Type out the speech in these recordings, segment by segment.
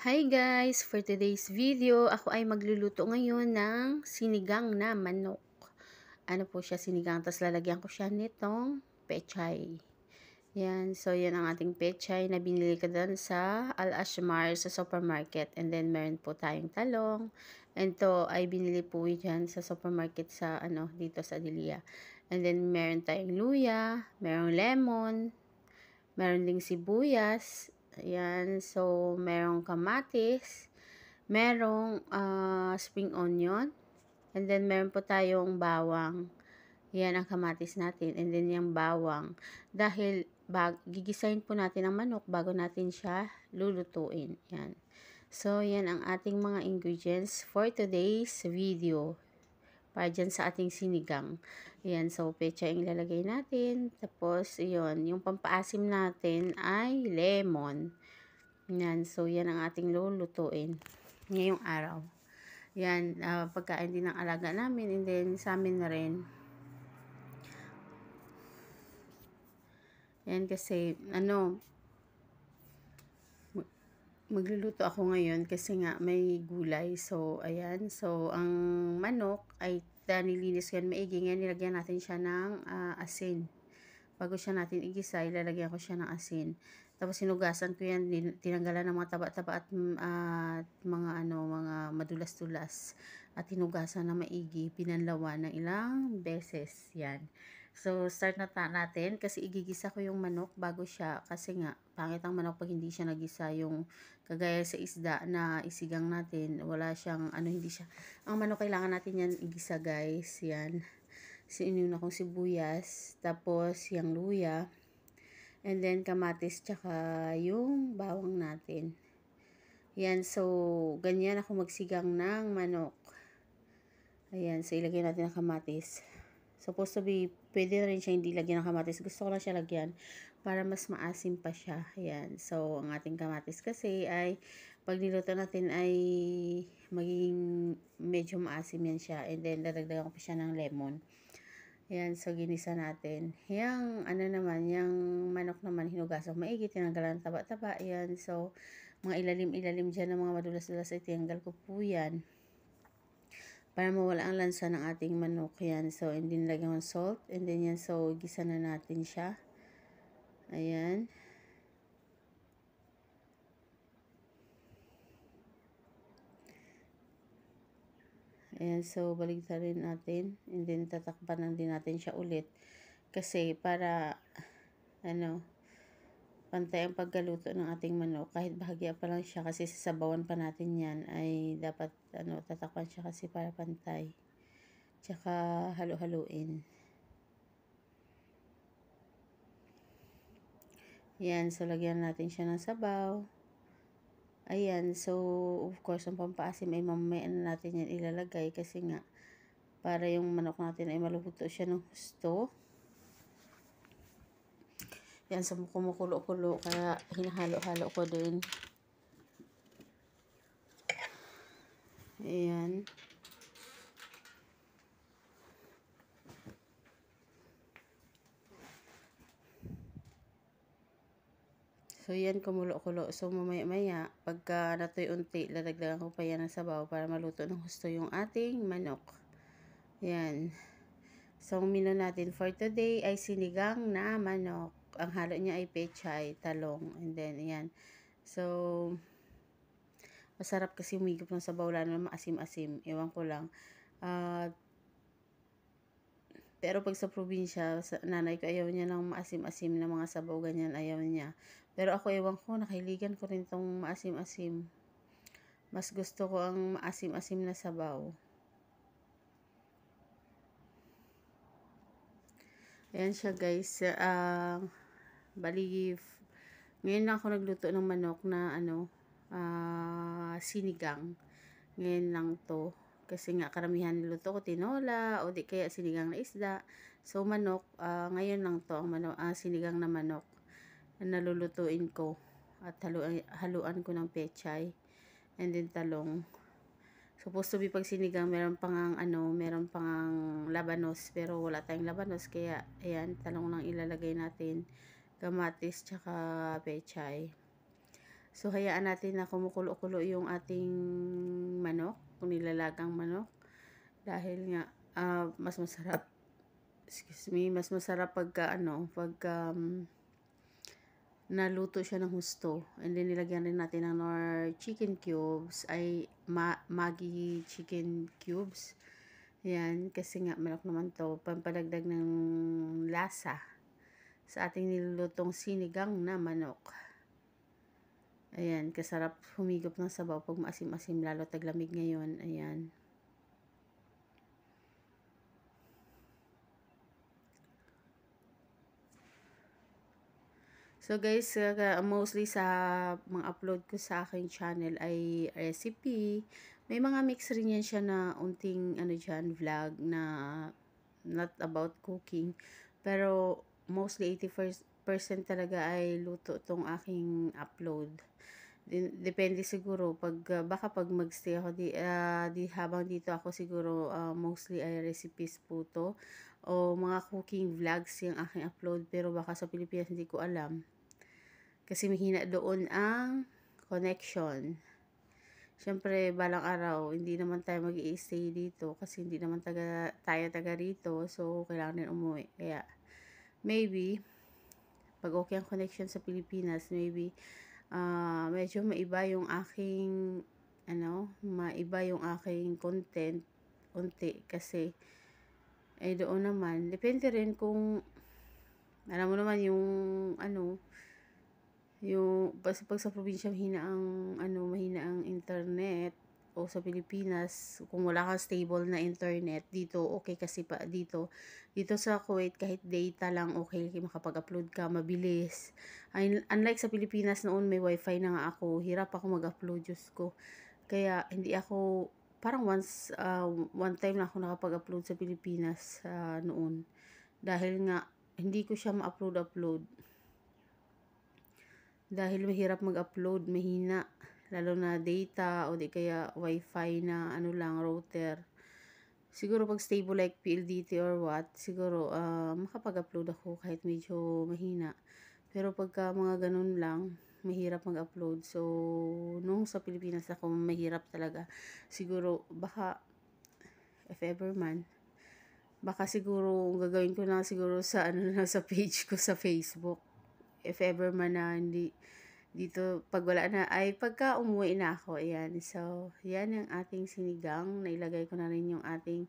Hi guys! For today's video, ako ay magluluto ngayon ng sinigang na manok. Ano po siya, sinigang, tapos lalagyan ko siya nitong pechay. Yan, so yan ang ating pechay na binili ko doon sa Al-Ashmar sa supermarket. And then meron po tayong talong. And to ay binili po dyan sa supermarket sa dito sa Dilia. And then meron tayong luya, merong lemon, meron ding sibuyas. Ayan, so merong kamatis, merong spring onion, and then meron po tayong bawang. Yan ang kamatis natin, and then yung bawang. Dahil gigisahin po natin ang manok bago natin siya lulutuin. Yan. So, yan ang ating mga ingredients for today's video para dyan sa ating sinigang. Ayan, so pecha yung ilalagay natin. Tapos, yun, yung pampaasim natin ay lemon. Yan, so yan ang ating lulutuin ngayong araw. Yan, pagkain din ng alaga namin, and then sa amin na rin. Yan, kasi, magluluto ako ngayon kasi nga may gulay. So, ayan. So, ang manok ay nilinis ko yan maigi. Ngayon, nilagyan natin siya ng asin. Bago siya natin igisa, ilalagyan ko siya ng asin. Tapos, sinugasan ko yan. Tinanggalan ng mga taba-taba at mga madulas-dulas. At hinugasan na maigi. Pinanlawan ng ilang beses. Yan. So, start na natin kasi igigisa ko yung manok bago siya. Kasi nga, pangit ang manok pag hindi siya nagisa. Yung kagaya sa isda na isigang natin, wala siyang, hindi siya. Ang manok kailangan natin yan igisa, guys. Yan. Sinuna kong sibuyas, tapos yung luya, and then kamatis, tsaka yung bawang natin. Yan. So, ganyan ako magsigang ng manok. Ayan. So, ilagay natin ang kamatis. Supposed to be, pwede rin siya hindi lagyan ng kamatis. Gusto ko lang siya lagyan para mas maasim pa siya. Ayan. So, ang ating kamatis kasi ay, pag niluto natin ay magiging medyo maasim yan siya. And then, dadagdagan ko pa siya ng lemon. Ayan. So, ginisa natin. Yang, yung manok naman, hinugasan maigi. Tinanggalan ng taba-taba. Ayan. So, mga ilalim-ilalim dyan ng mga madulas-dulas ay tinanggal ko po yan. Para mawala ang lansa ng ating manok. Yan. So, and then lagyan ng salt. And then yan. So, gisa na natin siya. Ayan. Ayan. So, baligtarin natin. And then, tatakpan lang din natin siya ulit. Kasi, para, pantay ang paggaluto ng ating manok. Kahit bahagya pa lang siya, kasi sasabawan pa natin yan, ay dapat, tatakpan siya kasi para pantay. Tsaka, halo-haluin. Yan, so lagyan natin siya ng sabaw. Ayan, so of course, ang pampaasim ay mamaya na natin yan ilalagay kasi nga, para yung manok natin ay maluto siya ng gusto. Yan, so kumukulo-kulo, kaya hinahalo-halo ko din. Ayan. So, yan, kumulo-kulo. So, mamaya-maya, pagka natoy unti, ladagdagan ko pa yan ng sabaw para maluto ng gusto yung ating manok. Yan. So, ang menu natin for today ay sinigang na manok. Ang halo niya ay pechay, talong, and then, yan. So, masarap kasi umigop ng sabaw, lalo na maasim-asim. Ewan ko lang. Pero pag sa probinsya, nanay ko ayaw niya ng maasim-asim na mga sabaw, ganyan, ayaw niya. Pero ako, ewan ko, nakahiligan ko rin tong maasim-asim. Mas gusto ko ang maasim-asim na sabaw. Ayan siya, guys. Bali, ngayon lang ako nagluto ng manok na, sinigang. Ngayon lang to. Kasi nga, karamihan niluto ko tinola, o di kaya sinigang na isda. So, manok, ngayon lang to, ang sinigang na manok na nalulutuin ko. At haluan ko ng pechay. And then talong. Supposed to be pag sinigang, meron pang labanos. Pero wala tayong labanos. Kaya, ayan, talong lang ilalagay natin. Kamatis, tsaka pechay. So, hayaan natin na kumukulo-kulo yung ating manok, kung nilalagang manok. Dahil nga, mas masarap, mas masarap pagka, pagka naluto siya ng husto. And then, nilagyan rin natin ng chicken cubes, ay Maggi chicken cubes. Yan, kasi nga, manok naman to, pampadagdag ng lasa sa ating nilulutong sinigang na manok. Ayan, kasarap humigop ng sabaw pag maasim-asim, lalo taglamig ngayon. Ayan. So guys, mostly sa mga upload ko sa aking channel ay recipe. May mga mix rin yan siya na unting dyan, vlog na not about cooking. Pero mostly 80% talaga ay luto tong aking upload. Depende siguro baka pag magstay ako habang dito ako siguro mostly ay recipes po to o mga cooking vlogs yung aking upload, pero baka sa Pilipinas hindi ko alam kasi mahina doon ang connection. Syempre balang araw hindi naman tayo mag-i-stay dito kasi hindi naman taga rito, so kailangan din umuwi. Kaya maybe pag okay ang connection sa Pilipinas, maybe medyo maiba yung aking maiba yung aking content unti kasi doon naman depende rin kung alam mo naman yung yung pag sa probinsya mahina ang internet, o sa Pilipinas kung wala kang stable na internet dito okay, kasi dito sa Kuwait kahit data lang okay, makapag-upload ka mabilis. Unlike sa Pilipinas, noon may wifi na nga ako, hirap ako mag-upload, Diyos ko. Kaya hindi ako, parang one time na ako nakapag-upload sa Pilipinas noon, dahil nga hindi ko siya ma-upload dahil mahirap mag-upload, mahina, lalo na data o di kaya wifi na lang, router. Siguro pag stable like PLDT or what, siguro makapag-upload ako kahit medyo mahina. Pero pagka mga ganun lang, mahirap mag-upload. So, nung sa Pilipinas ako, mahirap talaga. Siguro, baka, if ever man, baka siguro, gagawin ko lang siguro sa, sa page ko sa Facebook. If ever man na hindi, dito pag wala na ay pagka umuwi na ako. Ayan, so yan ang ating sinigang. Nailagay ko na rin yung ating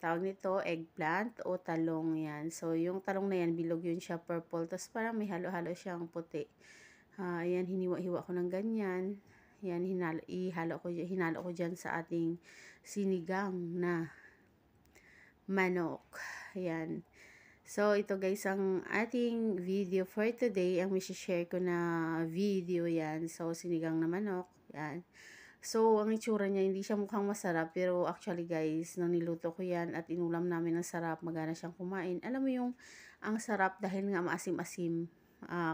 tawag nito eggplant o talong. Yan, so yung talong na yan bilog yun siya, purple, tapos parang may halo-halo siyang puti. Ayan, hiniwa-hiwa ko ng ganyan. Yan, hinalo ko dyan sa ating sinigang na manok. Ayan. So, ito guys ang ating video for today. Ang share ko na video yan. So, sinigang na manok. Yan. So, ang itsura niya, hindi siya mukhang masarap. Pero actually guys, nang niluto ko yan at inulam namin ng sarap, magana siyang kumain. Alam mo yung, ang sarap dahil nga maasim-asim.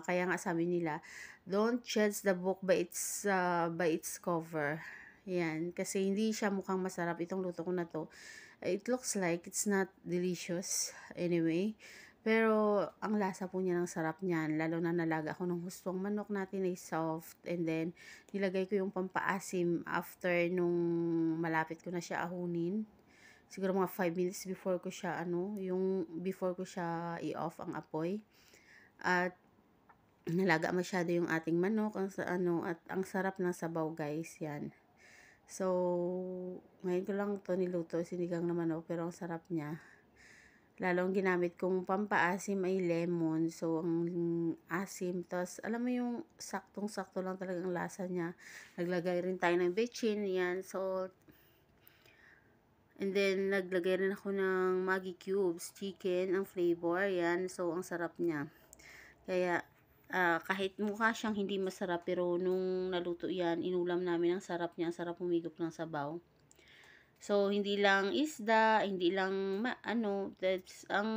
Kaya nga sabi nila, don't judge the book by its cover. Yan. Kasi hindi siya mukhang masarap. Itong luto ko na to, it looks like it's not delicious anyway. Pero ang lasa po niya ng sarap niyan, lalo na nalaga ako ng hustong manok natin ay soft, and then nilagay ko yung pampaasim after nung malapit ko na siya ahunin. Siguro mga 5 minutes before ko siya before ko siya i-off ang apoy. At nalaga masyado yung ating manok, at ang sarap ng sabaw guys, yan. So, ngayon ko lang to niluto, sinigang na manok, pero ang sarap niya. Lalo ang ginamit kong pampaasim ay lemon. So, ang asim. Tapos, alam mo yung saktong-sakto lang talagang lasa niya. Naglagay rin tayo ng bechin, yan, salt. And then, naglagay rin ako ng Maggi cubes, chicken, ang flavor, yan. So, ang sarap niya. Kaya, kahit mukha siyang hindi masarap, pero nung naluto yan, inulam namin ang sarap niya. Ang sarap humigop ng sabaw. So, hindi lang isda, hindi lang ang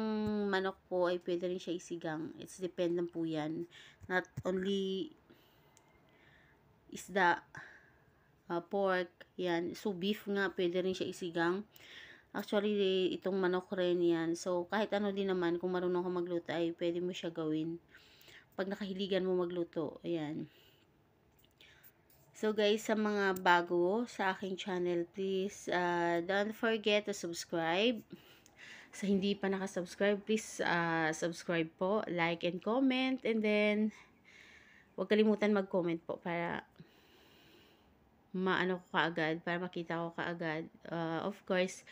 manok po ay pwede rin siya isigang. It's dependent po yan. Not only isda, pork, yan. So, beef nga, pwede rin siya isigang. Actually, itong manok rin yan. So, kahit ano din naman, kung marunong ka magluto ay pwede mo siya gawin. pag nakahiligan mo magluto. Ayan. So guys, sa mga bago sa aking channel, please don't forget to subscribe. Sa hindi pa nakasubscribe, please subscribe po, like and comment, and then huwag kalimutan mag-comment po para maano ko kaagad, para makita ko kaagad. Of course,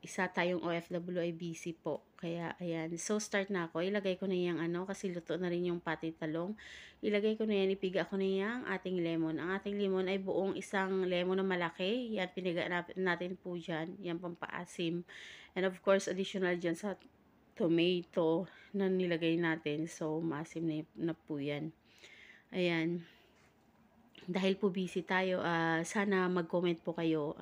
isa tayong OFW ay busy po. Kaya, ayan. So, start na ako. Ilagay ko na yung kasi luto na rin yung pati talong. Ilagay ko na yan, ipiga ko na yung ating lemon. Ang ating lemon ay buong isang lemon na malaki. Yan, piniga natin po dyan. Yan, pampaasim. And of course, additional dyan sa tomato na nilagay natin. So, maasim na po yan. Ayan. Dahil po busy tayo, sana mag-comment po kayo.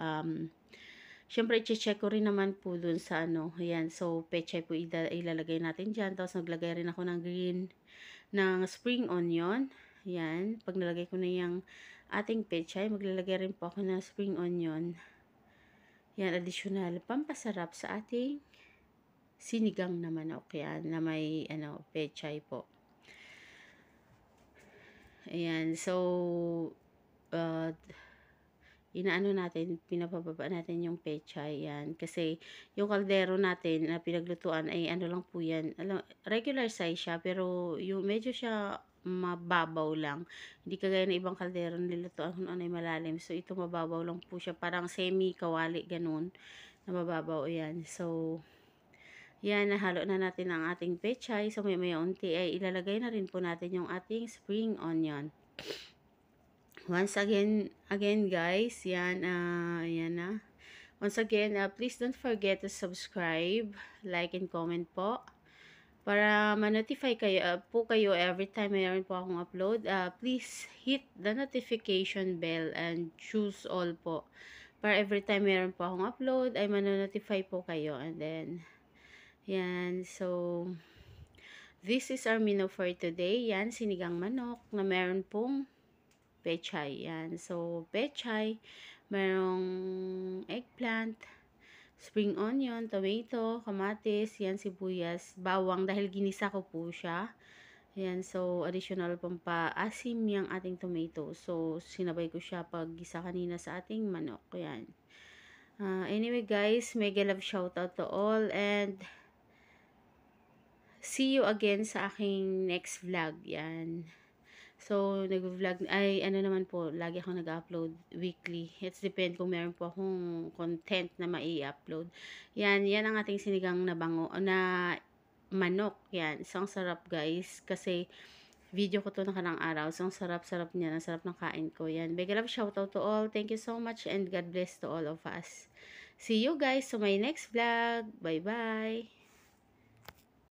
Siyempre, i-check ko rin naman po dun sa ayan. So, pechay po ilalagay natin dyan. Tapos, naglagay rin ako ng spring onion. Ayan. Pag nalagay ko na yung ating pechay, maglalagay rin po ako ng spring onion. Yan, additional. Pampasarap sa ating sinigang na manok. Yan, na may, pechay po. Ayan. So, inaano natin, pinapababa natin yung pechay, yan. Kasi, yung kaldero natin na pinaglutuan ay lang po yan. Regular size siya, pero yung medyo siya mababaw lang. Hindi kagaya ng ibang kaldero nilutuan kung ano ay malalim. So, ito mababaw lang po siya. Parang semi-kawali, ganun. Na mababaw, yan. So, yan, nahalo na natin ang ating pechay. So, may unti ay ilalagay na rin po natin yung ating spring onion. Once again guys, yan, yan na. Once again, please don't forget to subscribe, like, and comment po. Para ma-notify kayo every time mayroon po akong upload. Please hit the notification bell and choose all po. Para every time mayroon po akong upload, ay ma-notify po kayo. And then, yan, so, this is our menu for today. Yan, sinigang manok na meron pong pechay. Yan. So, pechay, merong eggplant, spring onion, tomato, kamatis, yan, sibuyas, bawang, dahil ginisa ko po siya. Yan. So, additional pampaasim yung ating tomato. So, sinabay ko siya pag gisa kanina sa ating manok. Yan. Anyway guys, mega love shoutout to all, and see you again sa aking next vlog. Yan. So, nag-vlog, ay, naman po, lagi akong nag-upload weekly. It's depend kung meron po akong content na mai-upload. Yan ang ating sinigang na manok. Yan. So, ang sarap guys. Kasi, video ko to nakarang araw. So, ang sarap-sarap niya. Ang sarap ng kain ko. Yan. Big love, shoutout to all. Thank you so much and God bless to all of us. See you guys to my next vlog. Bye-bye.